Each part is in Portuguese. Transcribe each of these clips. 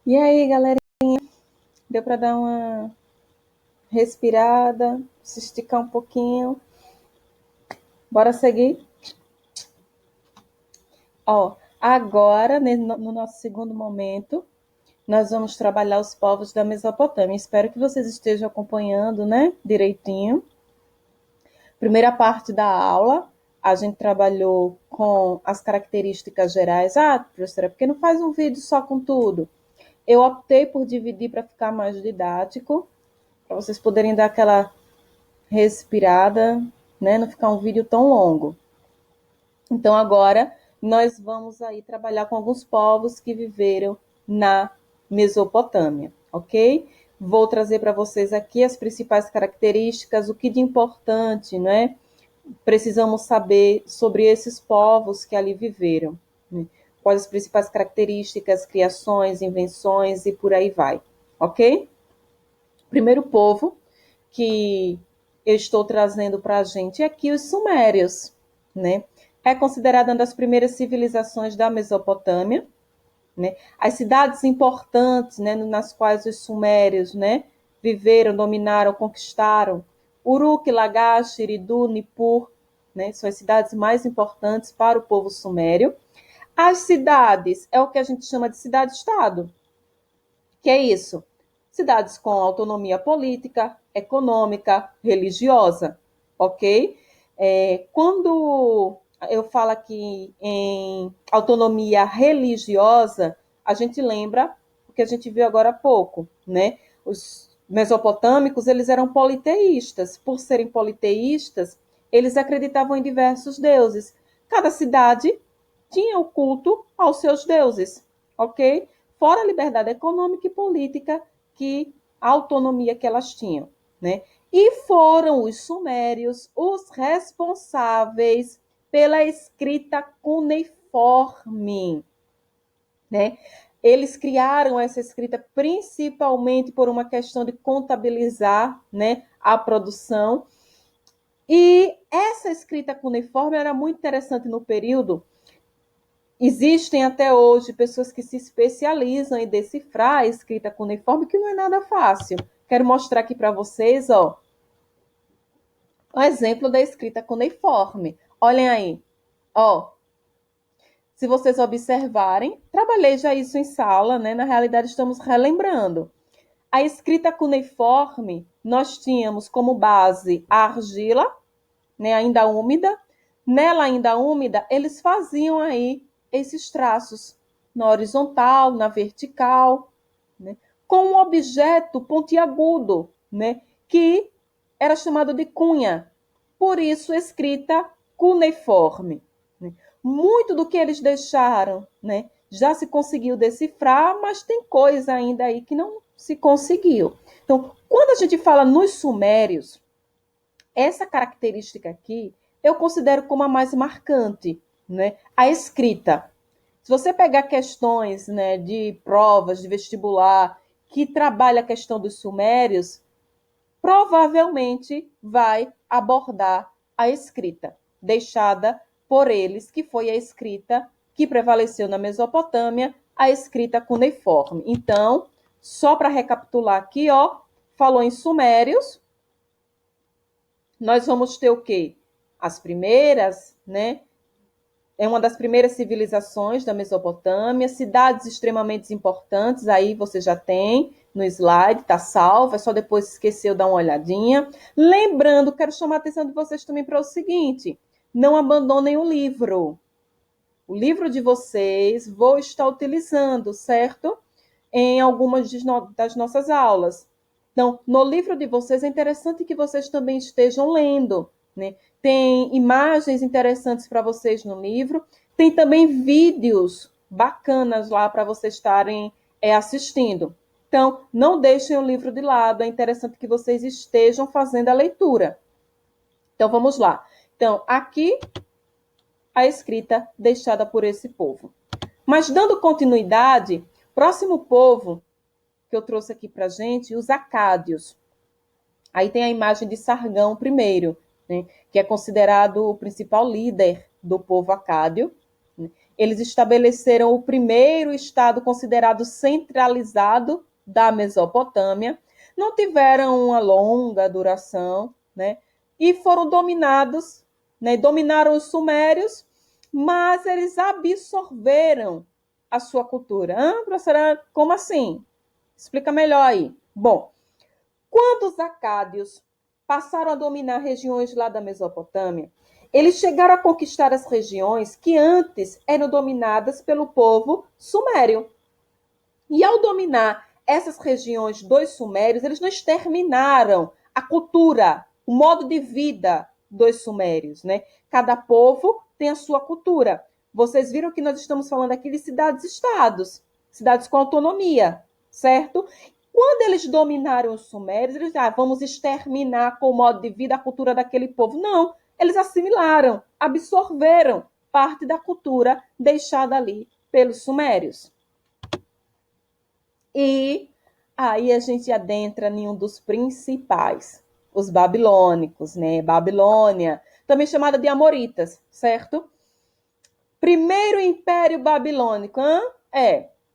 E aí, galera, deu para dar uma respirada, se esticar um pouquinho? Bora seguir? Ó, agora, no nosso segundo momento, nós vamos trabalhar os povos da Mesopotâmia. Espero que vocês estejam acompanhando, né, direitinho. Primeira parte da aula, a gente trabalhou com as características gerais. Ah, professora, por que não faz um vídeo só com tudo? Eu optei por dividir para ficar mais didático, para vocês poderem dar aquela respirada, né? Não ficar um vídeo tão longo. Então, agora, nós vamos aí trabalhar com alguns povos que viveram na Mesopotâmia, ok? Vou trazer para vocês aqui as principais características, o que de importante, né? Precisamos saber sobre esses povos que ali viveram, né? Quais as principais características, criações, invenções e por aí vai, ok? Primeiro povo que eu estou trazendo para a gente aqui, os sumérios, né? É considerada uma das primeiras civilizações da Mesopotâmia, né? As cidades importantes, né, nas quais os sumérios, né, viveram, dominaram, conquistaram, Uruk, Lagash, Eridu, Nippur, né, são as cidades mais importantes para o povo sumério. As cidades é o que a gente chama de cidade-estado, que é isso? Cidades com autonomia política, econômica, religiosa, ok? Quando eu falo aqui em autonomia religiosa, a gente lembra o que a gente viu agora há pouco, né? Os mesopotâmicos, eles eram politeístas. Por serem politeístas, eles acreditavam em diversos deuses. Cada cidade tinha o culto aos seus deuses, ok? Fora a liberdade econômica e política, que a autonomia que elas tinham, né? E foram os sumérios os responsáveis pela escrita cuneiforme, né? Eles criaram essa escrita principalmente por uma questão de contabilizar, né, a produção. E essa escrita cuneiforme era muito interessante no período. Existem até hoje pessoas que se especializam em decifrar a escrita cuneiforme, que não é nada fácil. Quero mostrar aqui para vocês, ó, um exemplo da escrita cuneiforme. Olhem aí, ó. Se vocês observarem, trabalhei já isso em sala, né? Na realidade, estamos relembrando. A escrita cuneiforme, nós tínhamos como base a argila, né, ainda úmida. Nela ainda úmida, eles faziam aí esses traços na horizontal, na vertical, né, com um objeto pontiagudo, né, que era chamado de cunha. Por isso, escrita cuneiforme. Né. Muito do que eles deixaram, né, já se conseguiu decifrar, mas tem coisa ainda aí que não se conseguiu. Então, quando a gente fala nos sumérios, essa característica aqui eu considero como a mais marcante, né? A escrita. Se você pegar questões, né, de provas de vestibular que trabalha a questão dos sumérios, provavelmente vai abordar a escrita deixada por eles, que foi a escrita que prevaleceu na Mesopotâmia, a escrita cuneiforme. Então, só para recapitular aqui, ó, falou em sumérios, nós vamos ter o quê? As primeiras, né? É uma das primeiras civilizações da Mesopotâmia, cidades extremamente importantes, aí você já tem no slide, tá salvo, é só depois se esqueceu dar uma olhadinha. Lembrando, quero chamar a atenção de vocês também para o seguinte, não abandonem o livro. O livro de vocês vou estar utilizando, certo? Em algumas das nossas aulas. Então, no livro de vocês é interessante que vocês também estejam lendo, né? Tem imagens interessantes para vocês no livro, tem também vídeos bacanas lá para vocês estarem assistindo. Então, não deixem o livro de lado, é interessante que vocês estejam fazendo a leitura. Então, vamos lá. Então, aqui a escrita deixada por esse povo. Mas, dando continuidade, próximo povo que eu trouxe aqui para a gente, os acádios. Aí tem a imagem de Sargão I, né, que é considerado o principal líder do povo acádio. Eles estabeleceram o primeiro estado considerado centralizado da Mesopotâmia, não tiveram uma longa duração, né? E foram dominados, né? Dominaram os sumérios, mas eles absorveram a sua cultura. Professora, como assim? Explica melhor aí. Bom, quando os acádios passaram a dominar regiões lá da Mesopotâmia, eles chegaram a conquistar as regiões que antes eram dominadas pelo povo sumério. E ao dominar essas regiões dos sumérios, eles não exterminaram a cultura, o modo de vida dos sumérios, né? Cada povo tem a sua cultura. Vocês viram que nós estamos falando aqui de cidades-estados, cidades com autonomia, certo? Quando eles dominaram os sumérios, eles vamos exterminar com o modo de vida a cultura daquele povo. Não, eles assimilaram, absorveram parte da cultura deixada ali pelos sumérios. E aí a gente adentra em um dos principais, os babilônicos, né? Babilônia, também chamada de Amoritas, certo? Primeiro Império Babilônico,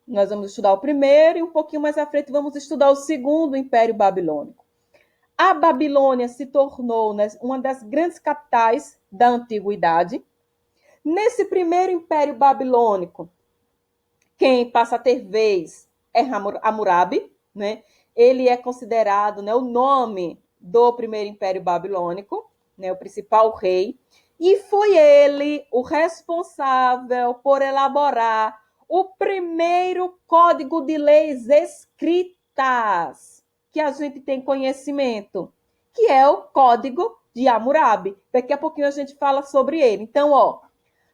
nós vamos estudar o primeiro e um pouquinho mais à frente vamos estudar o segundo Império Babilônico. A Babilônia se tornou, né, uma das grandes capitais da antiguidade. Nesse primeiro Império Babilônico, quem passa a ter vez é Hammurabi, né? Ele é considerado, né, o nome do primeiro Império Babilônico, né, o principal rei, e foi ele o responsável por elaborar o primeiro código de leis escritas que a gente tem conhecimento, que é o Código de Hammurabi. Daqui a pouquinho a gente fala sobre ele. Então,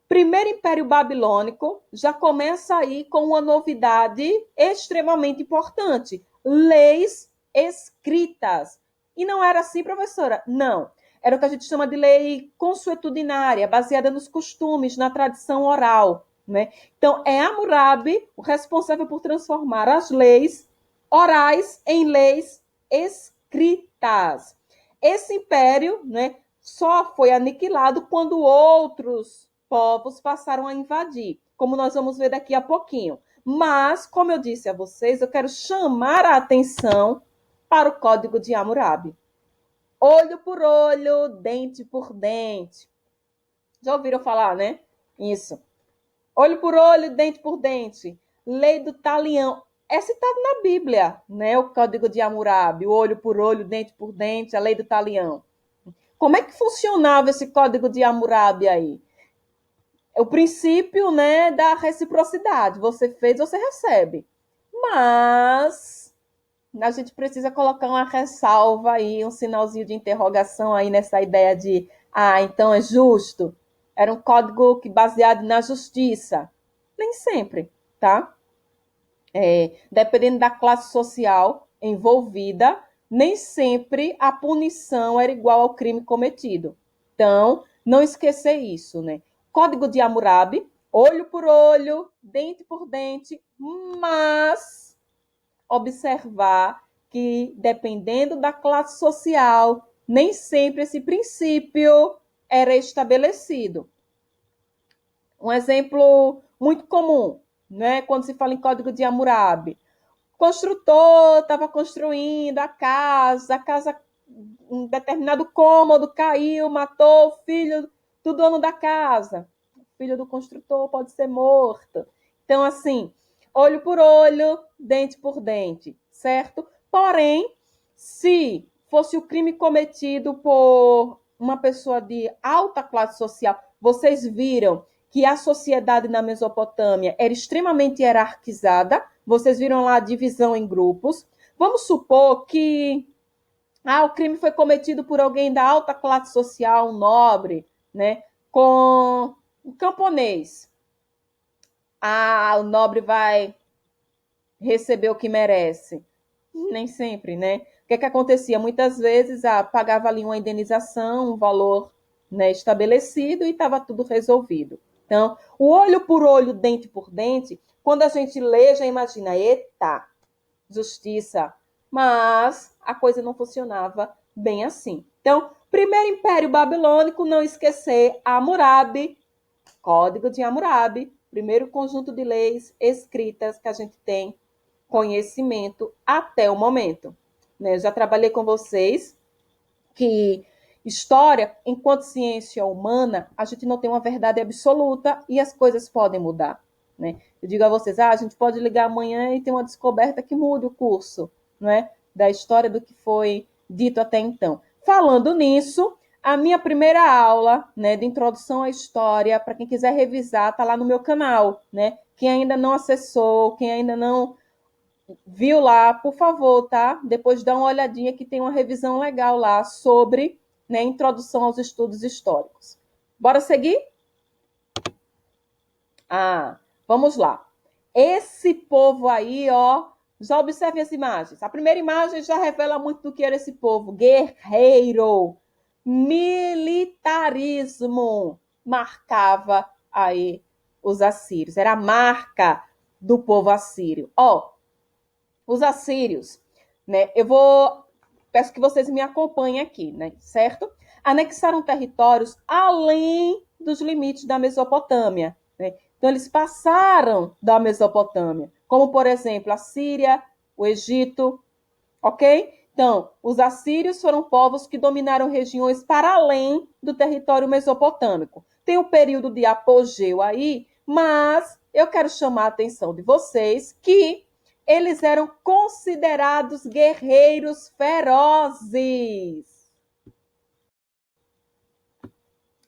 Primeiro Império Babilônico já começa aí com uma novidade extremamente importante: leis escritas. E não era assim, professora? Não. Era o que a gente chama de lei consuetudinária, baseada nos costumes, na tradição oral. Né? Então, é Hammurabi o responsável por transformar as leis orais em leis escritas. Esse império, né, só foi aniquilado quando outros povos passaram a invadir, como nós vamos ver daqui a pouquinho. Mas, como eu disse a vocês, eu quero chamar a atenção para o Código de Hammurabi. Olho por olho, dente por dente. Já ouviram falar, né? Isso. Olho por olho, dente por dente. Lei do talião. É citado na Bíblia, né? O Código de Hammurabi, o olho por olho, dente por dente, a lei do talião. Como é que funcionava esse Código de Hammurabi aí? O princípio, né, da reciprocidade. Você fez, você recebe. Mas a gente precisa colocar uma ressalva aí, um sinalzinho de interrogação aí nessa ideia de, então é justo. Era um código que baseado na justiça. Nem sempre, tá? Dependendo da classe social envolvida, nem sempre a punição era igual ao crime cometido. Então, não esquecer isso, né? Código de Hammurabi, olho por olho, dente por dente, mas observar que, dependendo da classe social, nem sempre esse princípio era estabelecido. Um exemplo muito comum, né, quando se fala em Código de Hammurabi. O construtor estava construindo a casa, um determinado cômodo caiu, matou o filho do dono da casa. O filho do construtor pode ser morto. Então, assim, olho por olho, dente por dente, certo? Porém, se fosse o crime cometido por uma pessoa de alta classe social, vocês viram que a sociedade na Mesopotâmia era extremamente hierarquizada. Vocês viram lá a divisão em grupos. Vamos supor que o crime foi cometido por alguém da alta classe social, um nobre, né, com um camponês. O nobre vai receber o que merece. Nem sempre, né? O que acontecia? Muitas vezes pagava ali uma indenização, um valor, né, estabelecido e estava tudo resolvido. Então, o olho por olho, dente por dente, quando a gente lê, já imagina, eita, justiça. Mas a coisa não funcionava bem assim. Então, primeiro Império Babilônico, não esquecer Hammurabi, Código de Hammurabi, primeiro conjunto de leis escritas que a gente tem conhecimento até o momento. Né? Eu já trabalhei com vocês que história, enquanto ciência humana, a gente não tem uma verdade absoluta e as coisas podem mudar. Né? Eu digo a vocês, a gente pode ligar amanhã e ter uma descoberta que mude o curso, não é? Da história do que foi dito até então. Falando nisso, a minha primeira aula, né, de introdução à história, para quem quiser revisar, está lá no meu canal, né? Quem ainda não acessou, quem ainda não viu lá, por favor, tá? Depois dá uma olhadinha que tem uma revisão legal lá sobre, né, introdução aos estudos históricos. Bora seguir? Vamos lá. Esse povo aí, ó, já observe as imagens. A primeira imagem já revela muito do que era esse povo. Guerreiro, militarismo, marcava aí os assírios. Era a marca do povo assírio. Ó, os assírios, né? Peço que vocês me acompanhem aqui, né? Certo? Anexaram territórios além dos limites da Mesopotâmia, né? Então eles passaram da Mesopotâmia, como por exemplo a Síria, o Egito, ok? Então, os assírios foram povos que dominaram regiões para além do território mesopotâmico. Tem um período de apogeu aí, mas eu quero chamar a atenção de vocês que eles eram considerados guerreiros ferozes.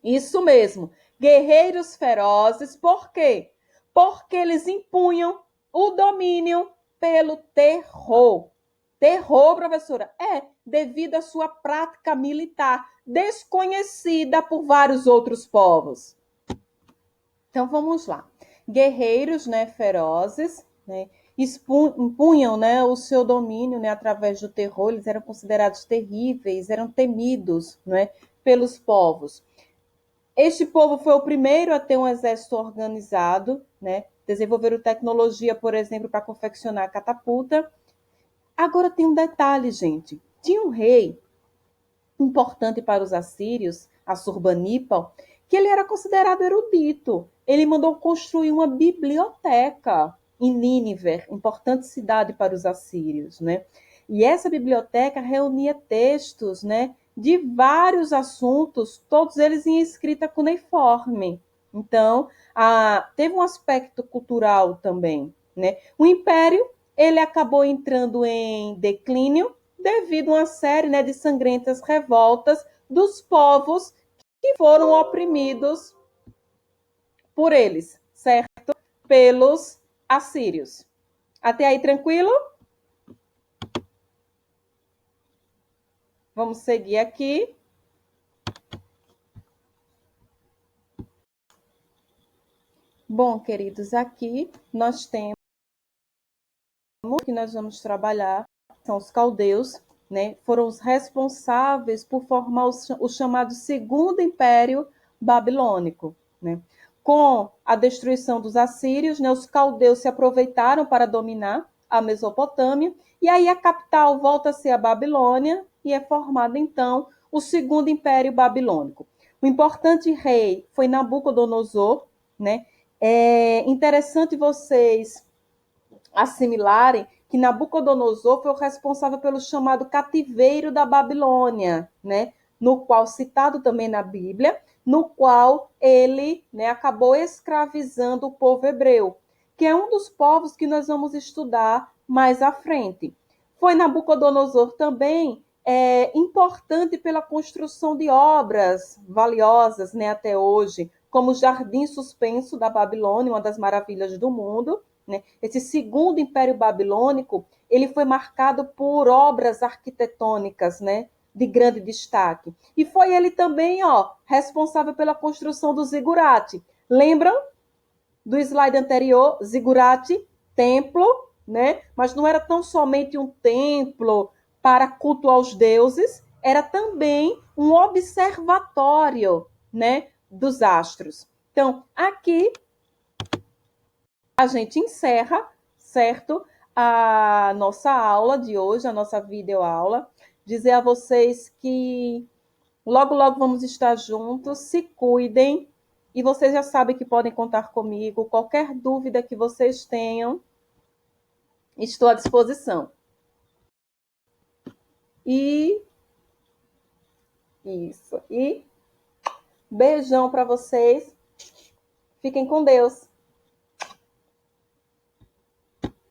Isso mesmo, guerreiros ferozes, por quê? Porque eles impunham o domínio pelo terror. Terror, professora? Devido à sua prática militar, desconhecida por vários outros povos. Então, vamos lá. Guerreiros, né, ferozes, né, impunham, né, o seu domínio, né, através do terror. Eles eram considerados terríveis, eram temidos, né, pelos povos. Este povo foi o primeiro a ter um exército organizado, né? Desenvolveram tecnologia, por exemplo, para confeccionar catapulta. Agora tem um detalhe, gente. Tinha um rei importante para os assírios, Assurbanipal, que ele era considerado erudito. Ele mandou construir uma biblioteca em Nínive, importante cidade para os assírios, né? E essa biblioteca reunia textos, né, de vários assuntos, todos eles em escrita cuneiforme. Então, teve um aspecto cultural também, né? O império, ele acabou entrando em declínio devido a uma série, né, de sangrentas revoltas dos povos que foram oprimidos por eles, certo? Pelos assírios. Até aí tranquilo? Vamos seguir aqui. Bom, queridos, aqui nós temos que nós vamos trabalhar, são os caldeus, né? Foram os responsáveis por formar o chamado Segundo Império Babilônico, né? Com a destruição dos assírios, né, os caldeus se aproveitaram para dominar a Mesopotâmia, e aí a capital volta a ser a Babilônia, e é formado, então, o Segundo Império Babilônico. O importante rei foi Nabucodonosor, né? É interessante vocês assimilarem que Nabucodonosor foi o responsável pelo chamado cativeiro da Babilônia, né? No qual, citado também na Bíblia, no qual ele, né, acabou escravizando o povo hebreu, que é um dos povos que nós vamos estudar mais à frente. Foi Nabucodonosor também importante pela construção de obras valiosas, né, até hoje, como o Jardim Suspenso da Babilônia, uma das maravilhas do mundo, né? Esse segundo Império Babilônico, ele foi marcado por obras arquitetônicas, né, de grande destaque. E foi ele também, ó, responsável pela construção do zigurate. Lembram do slide anterior? Zigurate, templo, né? Mas não era tão somente um templo para culto aos deuses, era também um observatório, né, dos astros. Então, aqui a gente encerra, certo? A nossa aula de hoje, a nossa videoaula. Dizer a vocês que logo, logo vamos estar juntos. Se cuidem, E vocês já sabem que podem contar comigo. Qualquer dúvida que vocês tenham, estou à disposição. E isso. E beijão para vocês. Fiquem com Deus.